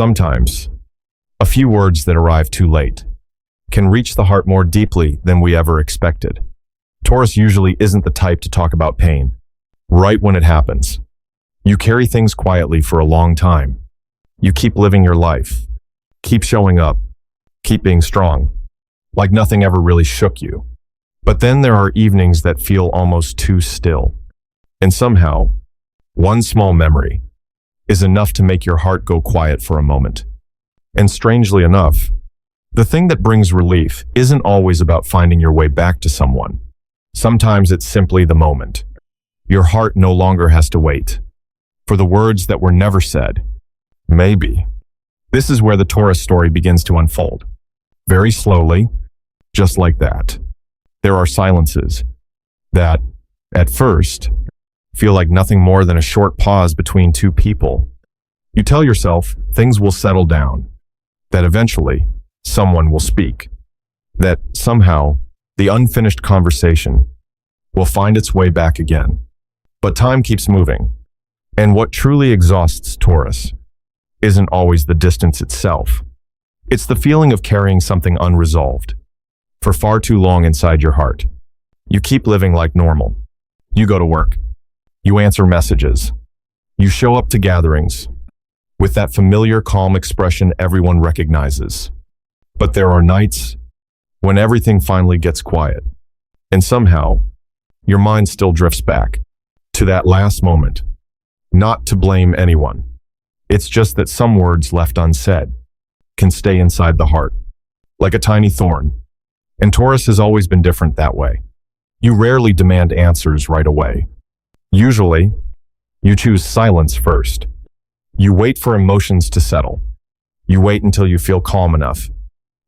Sometimes, a few words that arrive too late can reach the heart more deeply than we ever expected. Taurus usually isn't the type to talk about pain right when it happens. You carry things quietly for a long time. You keep living your life, keep showing up, keep being strong, like nothing ever really shook you. But then there are evenings that feel almost too still. And somehow, one small memory is enough to make your heart go quiet for a moment. And strangely enough, the thing that brings relief isn't always about finding your way back to someone. Sometimes it's simply the moment. Your heart no longer has to wait for the words that were never said. Maybe. This is where the Taurus story begins to unfold. Very slowly, just like that. There are silences that, at first, feel like nothing more than a short pause between two people. You tell yourself things will settle down, that eventually someone will speak, that somehow the unfinished conversation will find its way back again. But time keeps moving, and what truly exhausts Taurus isn't always the distance itself. It's the feeling of carrying something unresolved for far too long inside your heart. You keep living like normal. You go to work. You answer messages. You show up to gatherings with that familiar calm expression everyone recognizes. But there are nights when everything finally gets quiet, and somehow your mind still drifts back to that last moment. Not to blame anyone. It's just that some words left unsaid can stay inside the heart, like a tiny thorn. And Taurus has always been different that way. You rarely demand answers right away. Usually, you choose silence first. You wait for emotions to settle. You wait until you feel calm enough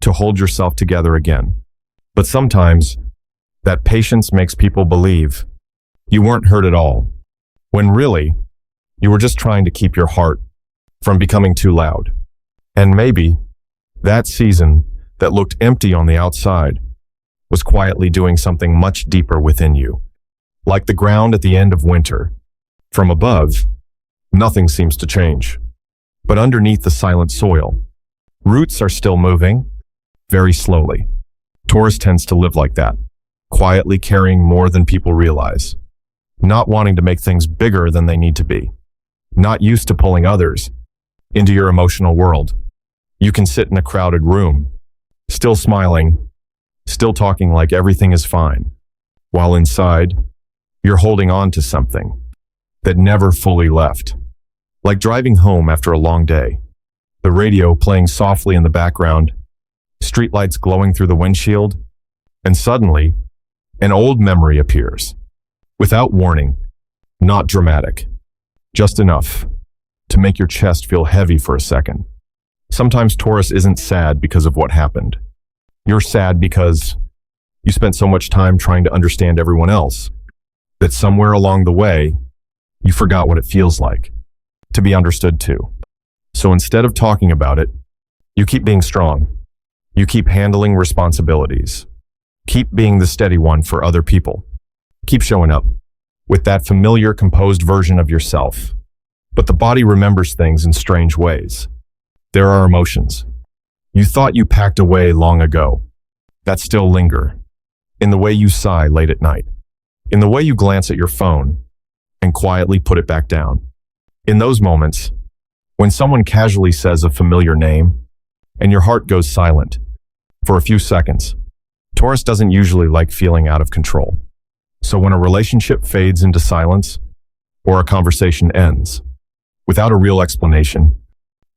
to hold yourself together again. But sometimes, that patience makes people believe you weren't hurt at all, when really, you were just trying to keep your heart from becoming too loud. And maybe that season that looked empty on the outside was quietly doing something much deeper within you. Like the ground at the end of winter. From above, nothing seems to change. But underneath the silent soil, roots are still moving, very slowly. Taurus tends to live like that, quietly carrying more than people realize. Not wanting to make things bigger than they need to be. Not used to pulling others into your emotional world. You can sit in a crowded room, still smiling, still talking like everything is fine, while inside, you're holding on to something that never fully left. Like driving home after a long day, the radio playing softly in the background, streetlights glowing through the windshield, and suddenly, an old memory appears. Without warning, not dramatic, just enough to make your chest feel heavy for a second. Sometimes Taurus isn't sad because of what happened. You're sad because you spent so much time trying to understand everyone else that somewhere along the way, you forgot what it feels like to be understood too. So instead of talking about it, you keep being strong. You keep handling responsibilities. Keep being the steady one for other people. Keep showing up with that familiar, composed version of yourself. But the body remembers things in strange ways. There are emotions you thought you packed away long ago that still linger. In the way you sigh late at night. In the way you glance at your phone and quietly put it back down. In those moments, when someone casually says a familiar name and your heart goes silent for a few seconds. Taurus doesn't usually like feeling out of control. So when a relationship fades into silence or a conversation ends without a real explanation,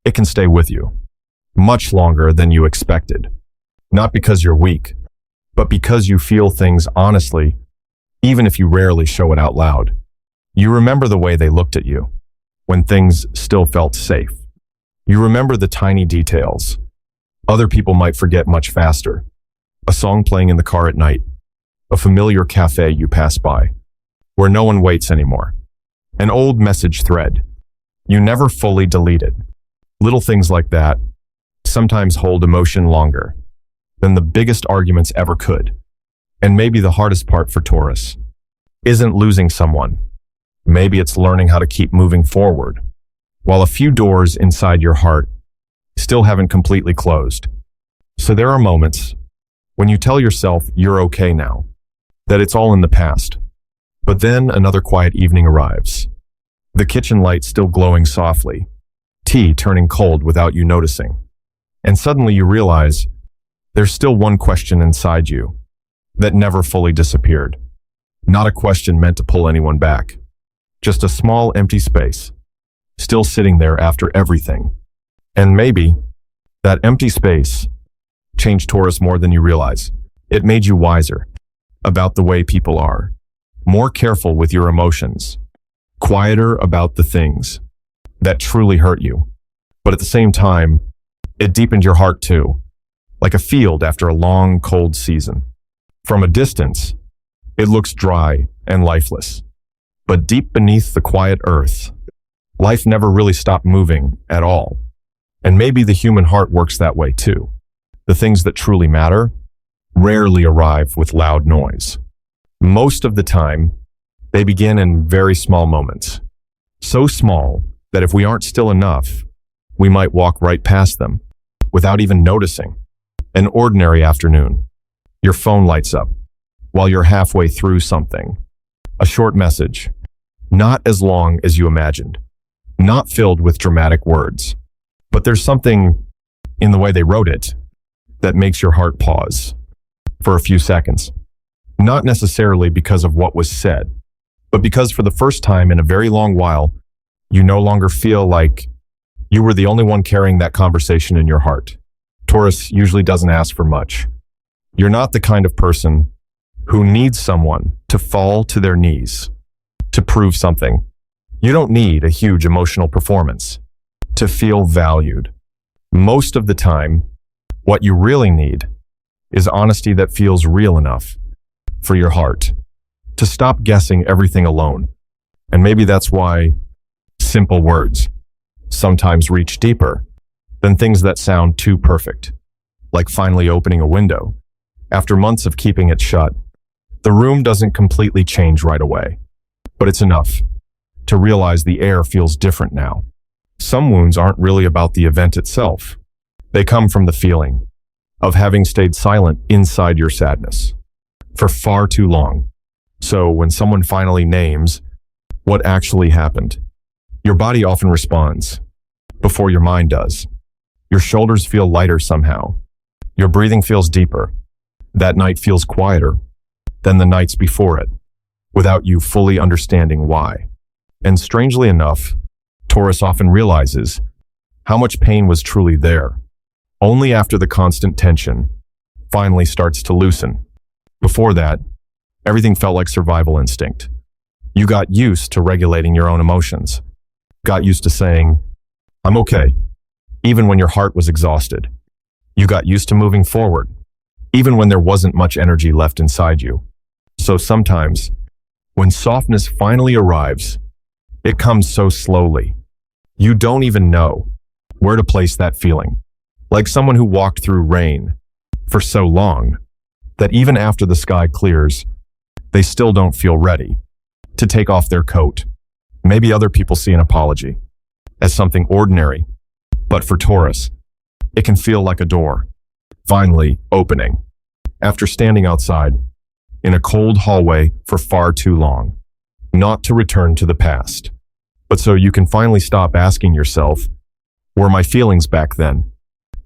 it can stay with you much longer than you expected. Not because you're weak, but because you feel things honestly, even if you rarely show it out loud. You remember the way they looked at you when things still felt safe. You remember the tiny details other people might forget much faster. A song playing in the car at night, a familiar cafe you pass by, where no one waits anymore. An old message thread you never fully deleted. Little things like that sometimes hold emotion longer than the biggest arguments ever could. And maybe the hardest part for Taurus isn't losing someone. Maybe it's learning how to keep moving forward, while a few doors inside your heart still haven't completely closed. So there are moments when you tell yourself you're okay now, that it's all in the past. But then another quiet evening arrives. The kitchen light still glowing softly, tea turning cold without you noticing. And suddenly you realize there's still one question inside you that never fully disappeared. Not a question meant to pull anyone back. Just a small empty space, still sitting there after everything. And maybe that empty space changed Taurus more than you realize. It made you wiser about the way people are, more careful with your emotions, quieter about the things that truly hurt you. But at the same time, it deepened your heart too, like a field after a long, cold season. From a distance, it looks dry and lifeless. But deep beneath the quiet earth, life never really stopped moving at all. And maybe the human heart works that way too. The things that truly matter rarely arrive with loud noise. Most of the time, they begin in very small moments. So small that if we aren't still enough, we might walk right past them without even noticing. An ordinary afternoon, your phone lights up while you're halfway through something. A short message, not as long as you imagined, not filled with dramatic words. But there's something in the way they wrote it that makes your heart pause for a few seconds. Not necessarily because of what was said, but because for the first time in a very long while, you no longer feel like you were the only one carrying that conversation in your heart. Taurus usually doesn't ask for much. You're not the kind of person who needs someone to fall to their knees to prove something. You don't need a huge emotional performance to feel valued. Most of the time, what you really need is honesty that feels real enough for your heart to stop guessing everything alone. And maybe that's why simple words sometimes reach deeper than things that sound too perfect, like finally opening a window. After months of keeping it shut, the room doesn't completely change right away, but it's enough to realize the air feels different now. Some wounds aren't really about the event itself. They come from the feeling of having stayed silent inside your sadness for far too long. So when someone finally names what actually happened, your body often responds before your mind does. Your shoulders feel lighter somehow. Your breathing feels deeper. That night feels quieter than the nights before it, without you fully understanding why. And strangely enough, Taurus often realizes how much pain was truly there, only after the constant tension finally starts to loosen. Before that, everything felt like survival instinct. You got used to regulating your own emotions, got used to saying, "I'm okay," even when your heart was exhausted. You got used to moving forward, even when there wasn't much energy left inside you. So sometimes, when softness finally arrives, it comes so slowly. You don't even know where to place that feeling. Like someone who walked through rain for so long that even after the sky clears, they still don't feel ready to take off their coat. Maybe other people see an apology as something ordinary, but for Taurus, it can feel like a door finally opening after standing outside in a cold hallway for far too long. Not to return to the past, but so you can finally stop asking yourself, were my feelings back then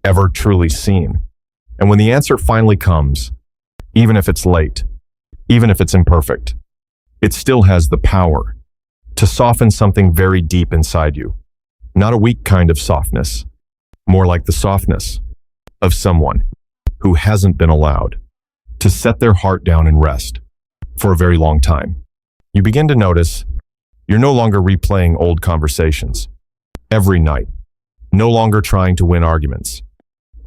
ever truly seen? And when the answer finally comes, even if it's late, even if it's imperfect, it still has the power to soften something very deep inside you. Not a weak kind of softness, more like the softness of someone who hasn't been allowed to set their heart down and rest for a very long time. You begin to notice you're no longer replaying old conversations every night, no longer trying to win arguments.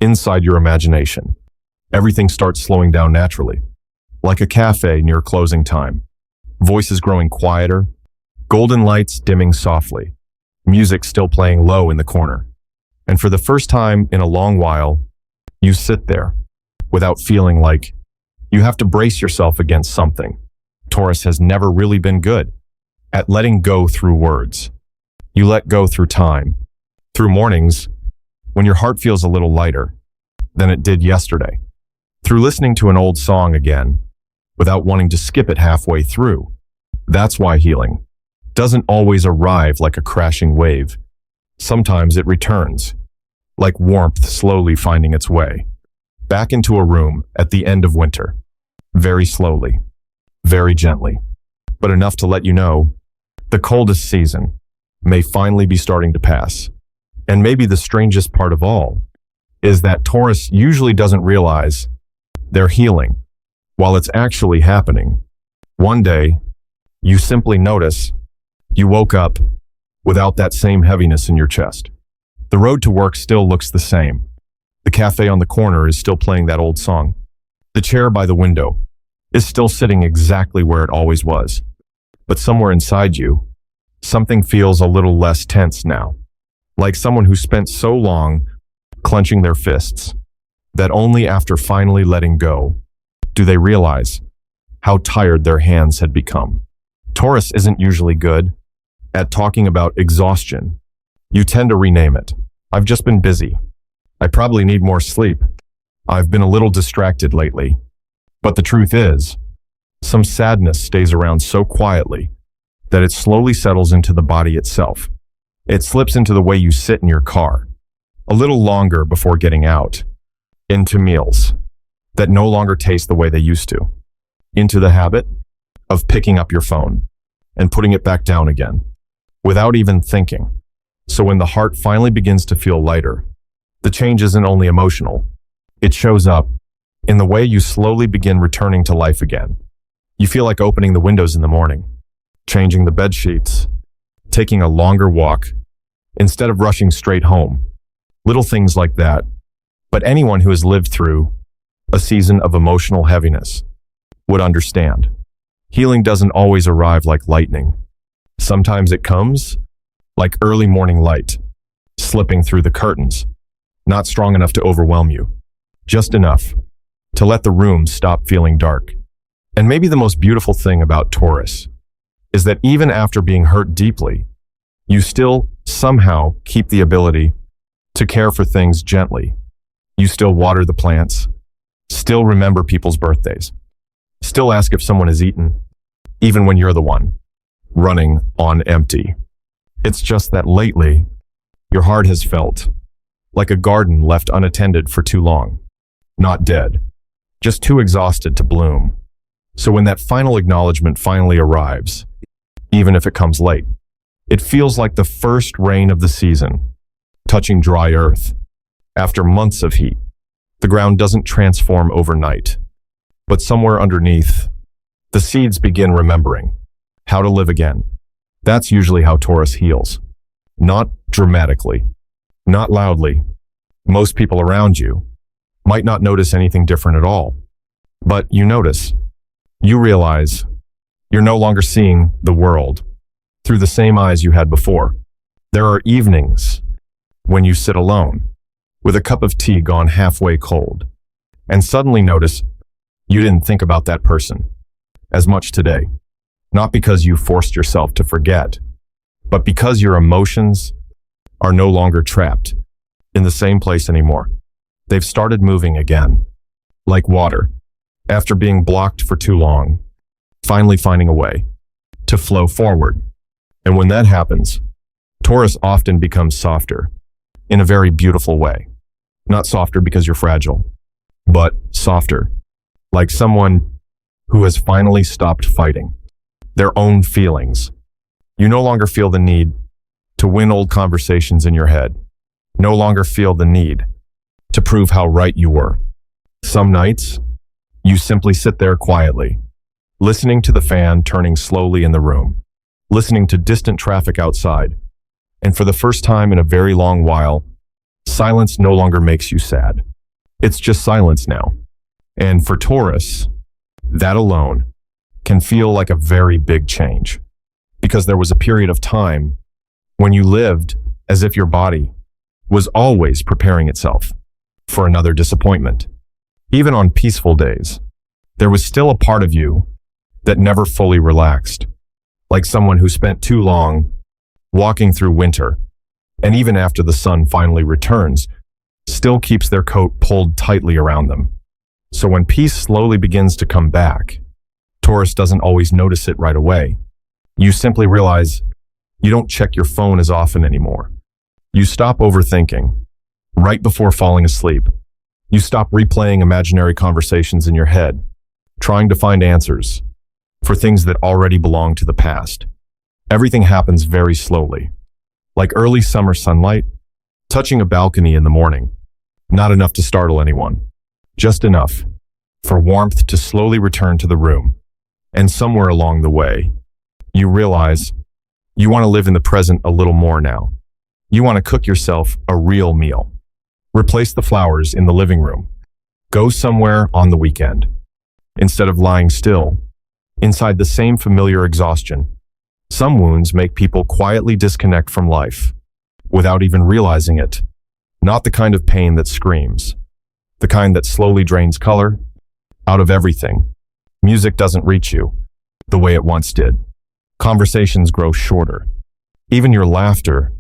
Inside your imagination, everything starts slowing down naturally, like a cafe near closing time. Voices growing quieter, golden lights dimming softly, music still playing low in the corner. And for the first time in a long while, you sit there without feeling like you have to brace yourself against something. Taurus has never really been good at letting go through words. You let go through time, through mornings when your heart feels a little lighter than it did yesterday. Through listening to an old song again, without wanting to skip it halfway through. That's why healing doesn't always arrive like a crashing wave. Sometimes it returns, like warmth slowly finding its way back into a room at the end of winter. Very slowly, very gently, but enough to let you know the coldest season may finally be starting to pass. And maybe the strangest part of all is that Taurus usually doesn't realize they're healing while it's actually happening. One day, you simply notice you woke up without that same heaviness in your chest. The road to work still looks the same. The cafe on the corner is still playing that old song. The chair by the window is still sitting exactly where it always was. But somewhere inside you, something feels a little less tense now. Like someone who spent so long clenching their fists that only after finally letting go do they realize how tired their hands had become. Taurus isn't usually good at talking about exhaustion. You tend to rename it. I've just been busy. I probably need more sleep. I've been a little distracted lately. But the truth is, some sadness stays around so quietly that it slowly settles into the body itself. It slips into the way you sit in your car, a little longer before getting out, into meals that no longer taste the way they used to, into the habit of picking up your phone and putting it back down again, without even thinking. So when the heart finally begins to feel lighter, the change isn't only emotional. It shows up in the way you slowly begin returning to life again. You feel like opening the windows in the morning, changing the bed sheets, taking a longer walk, instead of rushing straight home. Little things like that. But anyone who has lived through a season of emotional heaviness would understand. Healing doesn't always arrive like lightning. Sometimes it comes like early morning light, slipping through the curtains, not strong enough to overwhelm you, just enough to let the room stop feeling dark. And maybe the most beautiful thing about Taurus is that even after being hurt deeply, you still somehow keep the ability to care for things gently. You still water the plants, still remember people's birthdays, still ask if someone has eaten, even when you're the one running on empty. It's just that lately, your heart has felt like a garden left unattended for too long. Not dead, just too exhausted to bloom. So when that final acknowledgement finally arrives, even if it comes late, it feels like the first rain of the season, touching dry earth. After months of heat, the ground doesn't transform overnight, but somewhere underneath, the seeds begin remembering how to live again. That's usually how Taurus heals. Not dramatically, not loudly. Most people around you might not notice anything different at all, but you notice. You realize you're no longer seeing the world through the same eyes you had before. There are evenings when you sit alone with a cup of tea gone halfway cold and suddenly notice you didn't think about that person as much today. Not because you forced yourself to forget, but because your emotions are no longer trapped in the same place anymore. They've started moving again, like water, after being blocked for too long, finally finding a way to flow forward. And when that happens, Taurus often becomes softer in a very beautiful way. Not softer because you're fragile, but softer, like someone who has finally stopped fighting their own feelings. You no longer feel the need to win old conversations in your head, no longer feel the need to prove how right you were. Some nights, you simply sit there quietly, listening to the fan turning slowly in the room, listening to distant traffic outside, and for the first time in a very long while, silence no longer makes you sad. It's just silence now. And for Taurus, that alone can feel like a very big change, because there was a period of time when you lived as if your body was always preparing itself for another disappointment. Even on peaceful days, there was still a part of you that never fully relaxed, like someone who spent too long walking through winter, and even after the sun finally returns, still keeps their coat pulled tightly around them. So when peace slowly begins to come back, Taurus doesn't always notice it right away. You simply realize you don't check your phone as often anymore. You stop overthinking right before falling asleep. You stop replaying imaginary conversations in your head, trying to find answers for things that already belong to the past. Everything happens very slowly, like early summer sunlight, touching a balcony in the morning. Not enough to startle anyone, just enough for warmth to slowly return to the room. And somewhere along the way, you realize you want to live in the present a little more now. You want to cook yourself a real meal. Replace the flowers in the living room. Go somewhere on the weekend. Instead of lying still, inside the same familiar exhaustion. Some wounds make people quietly disconnect from life, without even realizing it. Not the kind of pain that screams, the kind that slowly drains color out of everything. Music doesn't reach you the way it once did. Conversations grow shorter. Even your laughter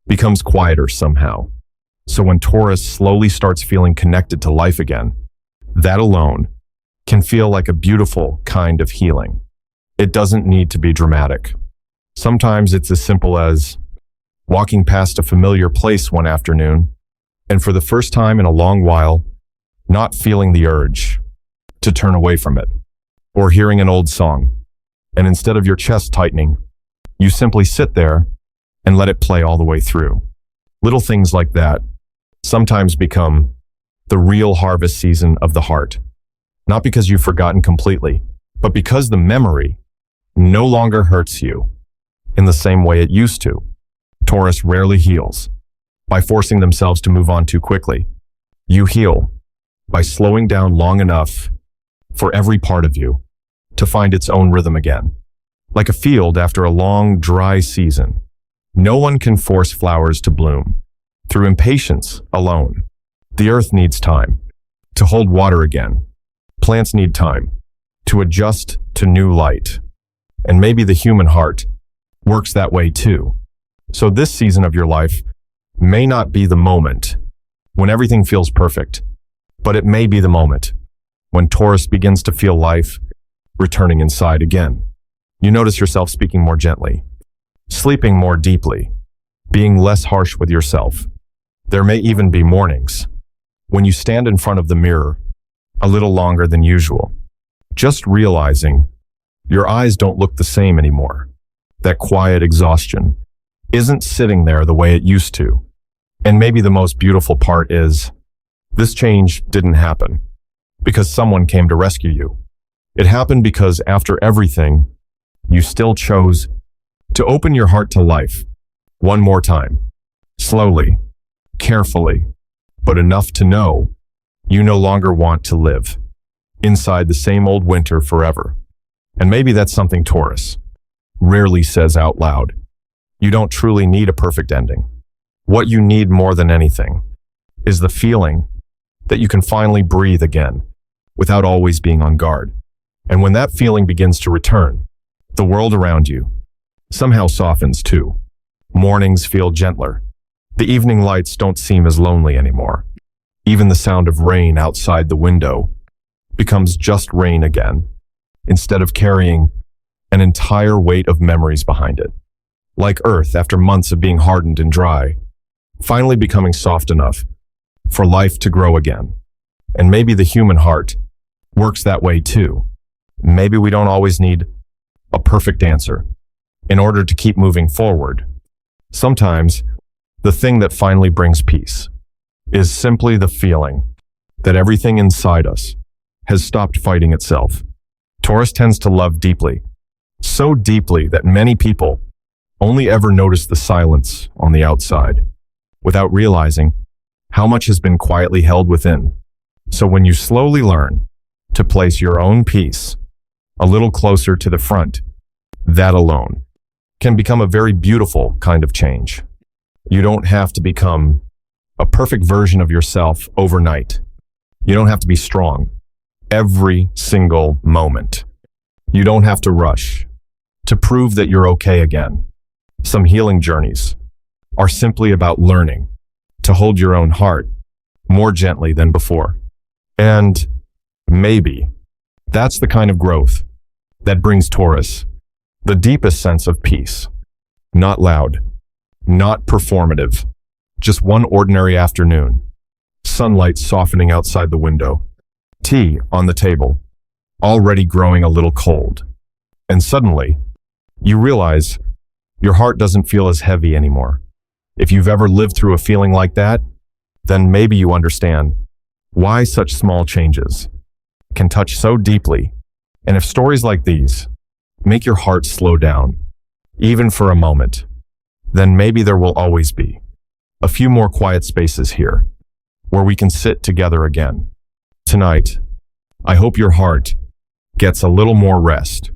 becomes quieter somehow. So when Taurus slowly starts feeling connected to life again, that alone can feel like a beautiful kind of healing. It doesn't need to be dramatic. Sometimes it's as simple as walking past a familiar place one afternoon, and for the first time in a long while, not feeling the urge to turn away from it, or hearing an old song, and instead of your chest tightening, you simply sit there and let it play all the way through. Little things like that sometimes become the real harvest season of the heart. Not because you've forgotten completely, but because the memory no longer hurts you in the same way it used to. Taurus rarely heals by forcing themselves to move on too quickly. You heal by slowing down long enough for every part of you to find its own rhythm again. Like a field after a long, dry season, no one can force flowers to bloom through impatience alone. The earth needs time to hold water again. Plants need time to adjust to new light. And maybe the human heart works that way too. So this season of your life may not be the moment when everything feels perfect, but it may be the moment when Taurus begins to feel life returning inside again. You notice yourself speaking more gently, sleeping more deeply, being less harsh with yourself. There may even be mornings when you stand in front of the mirror a little longer than usual, just realizing your eyes don't look the same anymore. That quiet exhaustion isn't sitting there the way it used to. And maybe the most beautiful part is, this change didn't happen because someone came to rescue you. It happened because after everything, you still chose to open your heart to life one more time, slowly, carefully, but enough to know you no longer want to live inside the same old winter forever. And maybe that's something Taurus rarely says out loud. You don't truly need a perfect ending. What you need more than anything is the feeling that you can finally breathe again without always being on guard. And when that feeling begins to return, the world around you somehow softens too. Mornings feel gentler. The evening lights don't seem as lonely anymore. Even the sound of rain outside the window becomes just rain again, instead of carrying an entire weight of memories behind it. Like earth after months of being hardened and dry, finally becoming soft enough for life to grow again. And maybe the human heart works that way too. Maybe we don't always need a perfect answer in order to keep moving forward. Sometimes the thing that finally brings peace is simply the feeling that everything inside us has stopped fighting itself. Taurus tends to love deeply, so deeply that many people only ever notice the silence on the outside, without realizing how much has been quietly held within. So when you slowly learn to place your own peace a little closer to the front, that alone can become a very beautiful kind of change. You don't have to become a perfect version of yourself overnight. You don't have to be strong every single moment. You don't have to rush to prove that you're okay again. Some healing journeys are simply about learning to hold your own heart more gently than before. And maybe that's the kind of growth that brings Taurus the deepest sense of peace. Not loud, not performative, just one ordinary afternoon. Sunlight softening outside the window. Tea on the table, already growing a little cold. And suddenly, you realize your heart doesn't feel as heavy anymore. If you've ever lived through a feeling like that, then maybe you understand why such small changes can touch so deeply. And if stories like these make your heart slow down, even for a moment, then maybe there will always be a few more quiet spaces here where we can sit together again. Tonight, I hope your heart gets a little more rest,